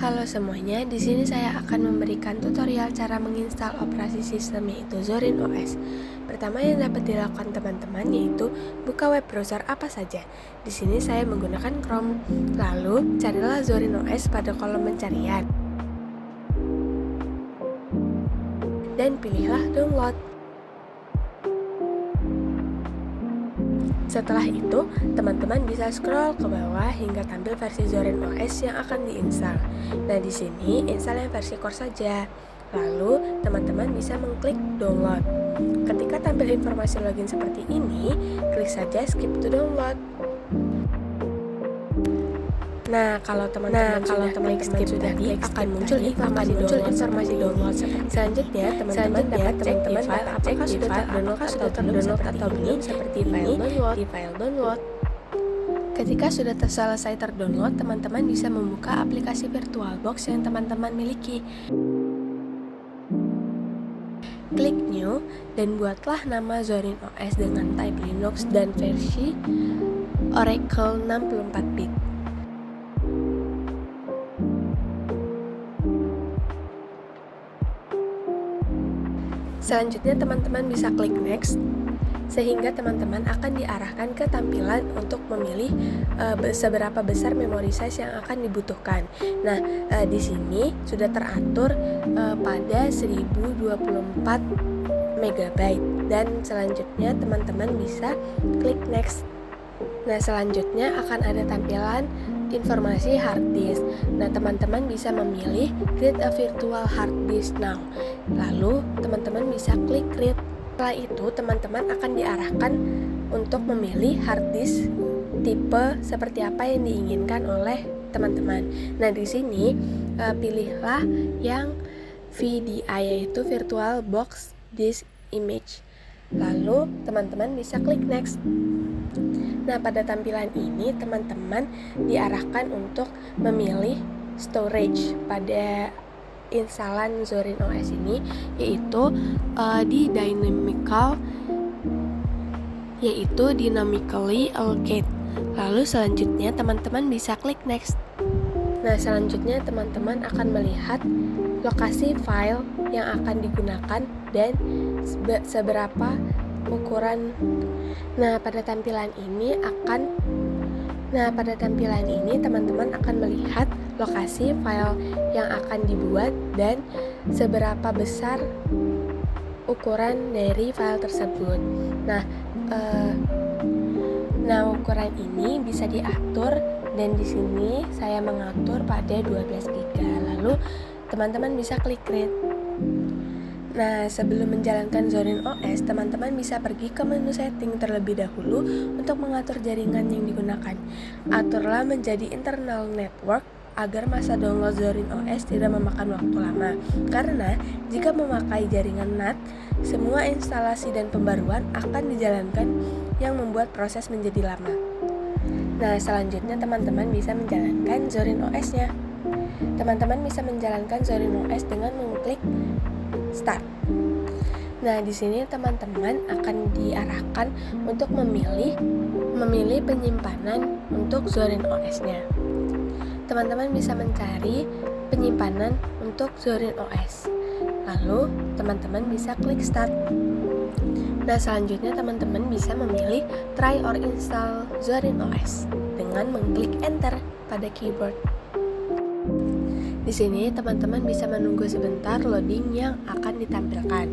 Halo semuanya, di sini saya akan memberikan tutorial cara menginstal operasi sistem yaitu Zorin OS. Pertama yang dapat dilakukan teman-teman yaitu buka web browser apa saja. Di sini saya menggunakan Chrome. Lalu carilah Zorin OS pada kolom pencarian dan pilihlah download. Setelah itu, teman-teman bisa scroll ke bawah hingga tampil versi Zorin OS yang akan diinstal. Nah, di sini install yang versi core saja. Lalu, teman-teman bisa mengklik download. Ketika tampil informasi login seperti ini, klik saja skip to download. Nah, kalau teman-teman sudah klik akan muncul informasi download. Selanjutnya, teman-teman dapat cek di file apakah sudah terdownload atau belum seperti file download. Ketika sudah selesai terdownload, teman-teman bisa membuka aplikasi VirtualBox yang teman-teman miliki. Klik New dan buatlah nama Zorin OS dengan type Linux dan versi Oracle 64-bit. Selanjutnya teman-teman bisa klik next sehingga teman-teman akan diarahkan ke tampilan untuk memilih seberapa besar memory size yang akan dibutuhkan. Nah, di sini sudah teratur pada 1024 MB dan selanjutnya teman-teman bisa klik next. Nah, selanjutnya akan ada tampilan informasi hard disk. Nah, teman-teman bisa memilih create a virtual hard disk now. Lalu, teman-teman bisa klik create. Setelah itu, teman-teman akan diarahkan untuk memilih hard disk tipe seperti apa yang diinginkan oleh teman-teman. Nah, di sini pilihlah yang VDI yaitu Virtual Box Disk Image. Lalu, teman-teman bisa klik next. Nah, pada tampilan ini teman-teman diarahkan untuk memilih storage pada instalan Zorin OS ini yaitu di dynamically allocate. Lalu selanjutnya teman-teman bisa klik next. Nah, selanjutnya teman-teman akan melihat lokasi file yang akan digunakan dan seberapa ukuran. Nah, pada tampilan ini teman-teman akan melihat lokasi file yang akan dibuat dan seberapa besar ukuran dari file tersebut. Nah, ukuran ini bisa diatur dan di sini saya mengatur pada 12 GB. Lalu teman-teman bisa klik create. Nah, sebelum menjalankan Zorin OS, teman-teman bisa pergi ke menu setting terlebih dahulu untuk mengatur jaringan yang digunakan. Aturlah menjadi internal network agar masa download Zorin OS tidak memakan waktu lama. Karena jika memakai jaringan NAT, semua instalasi dan pembaruan akan dijalankan yang membuat proses menjadi lama. Nah, selanjutnya teman-teman bisa menjalankan Zorin OS-nya. Teman-teman bisa menjalankan Zorin OS dengan mengklik Start. Nah, di sini teman-teman akan diarahkan untuk memilih penyimpanan untuk Zorin OS-nya. Teman-teman bisa mencari penyimpanan untuk Zorin OS. Lalu, teman-teman bisa klik Start. Nah, selanjutnya teman-teman bisa memilih Try or Install Zorin OS dengan mengklik Enter pada keyboard. Di sini teman-teman bisa menunggu sebentar loading yang akan ditampilkan.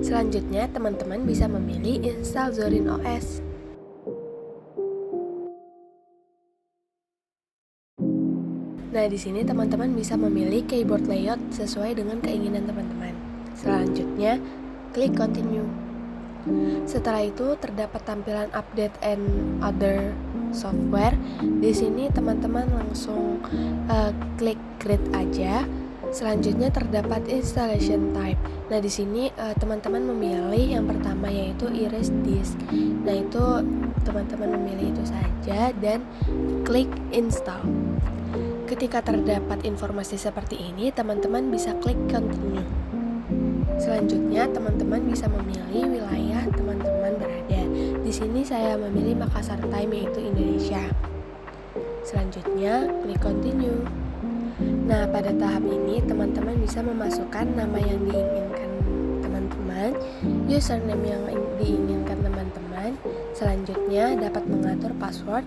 Selanjutnya teman-teman bisa memilih install Zorin OS. Nah, di sini teman-teman bisa memilih keyboard layout sesuai dengan keinginan teman-teman. Selanjutnya klik continue. Setelah itu terdapat tampilan update and other software. Di sini teman-teman langsung klik create aja. Selanjutnya terdapat installation type. Nah, di sini teman-teman memilih yang pertama yaitu erase disk. Nah, itu teman-teman memilih itu saja dan klik install. Ketika terdapat informasi seperti ini, teman-teman bisa klik continue. Selanjutnya, teman-teman bisa memilih wilayah teman-teman berada. Di sini saya memilih Makassar Time yaitu Indonesia. Selanjutnya, klik continue. Nah, pada tahap ini teman-teman bisa memasukkan nama yang diinginkan teman-teman, username yang diinginkan teman-teman. Selanjutnya dapat mengatur password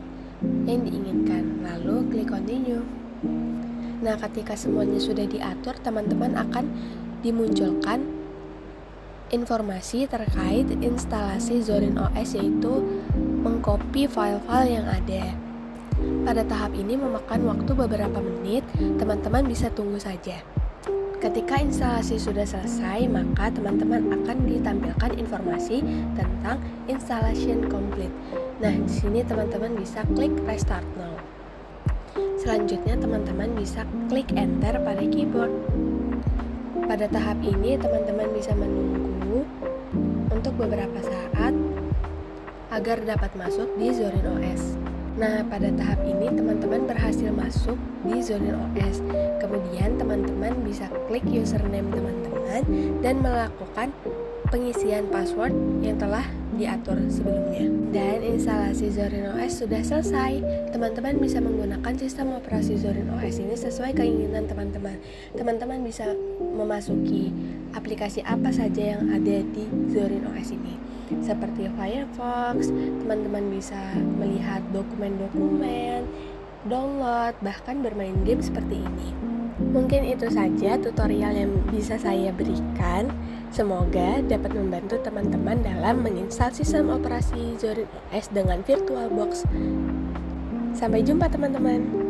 yang diinginkan, lalu klik continue. Nah, ketika semuanya sudah diatur, teman-teman akan dimunculkan informasi terkait instalasi Zorin OS, yaitu mengcopy file-file yang ada. Pada tahap ini memakan waktu beberapa menit, teman-teman bisa tunggu saja. Ketika instalasi sudah selesai, maka teman-teman akan ditampilkan informasi tentang installation complete. Nah, di sini teman-teman bisa klik restart now. Selanjutnya teman-teman bisa klik enter pada keyboard. Pada tahap ini teman-teman bisa menunggu untuk beberapa saat agar dapat masuk di Zorin OS. Nah, pada tahap ini teman-teman berhasil masuk di Zorin OS. Kemudian teman-teman bisa klik username teman-teman dan melakukan pengisian password yang telah diatur sebelumnya. Dan instalasi Zorin OS sudah selesai. Teman-teman bisa menggunakan sistem operasi Zorin OS ini sesuai keinginan teman-teman. Teman-teman bisa memasuki aplikasi apa saja yang ada di Zorin OS ini, seperti Firefox. Teman-teman bisa melihat dokumen-dokumen, download, bahkan bermain game seperti ini. Mungkin itu saja tutorial yang bisa saya berikan. Semoga dapat membantu teman-teman dalam menginstal sistem operasi Zorin OS dengan VirtualBox. Sampai jumpa teman-teman.